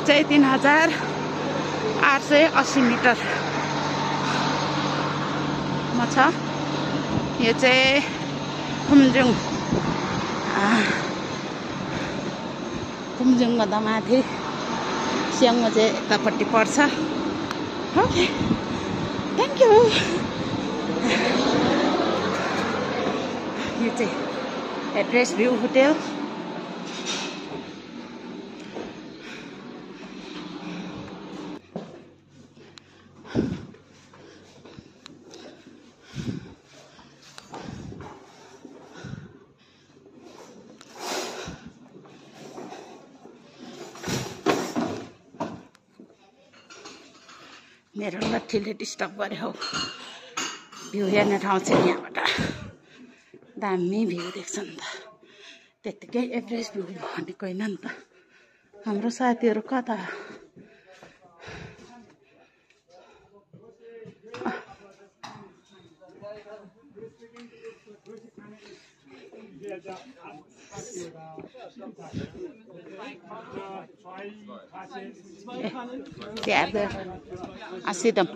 चाहिँ 3880 मिटर मा छ। यो चाहिँ खुम्जुङ भन्दा माथि स्याङ्मो चाहिँ यतापट्टि पर्छ। Okay thank you. यो चाहिँ एड्रेस भ्यू होटेल। मेरो लट्ठीले डिस्टर्ब गर्यो हौ। भ्यू हेर्ने ठाउँ चाहिँ यहाँबाट दामी भ्यू देख्छ नि त। त्यत्तिकै एभरेज भ्यू भनेको होइन नि त। हाम्रो साथीहरू कता I see them.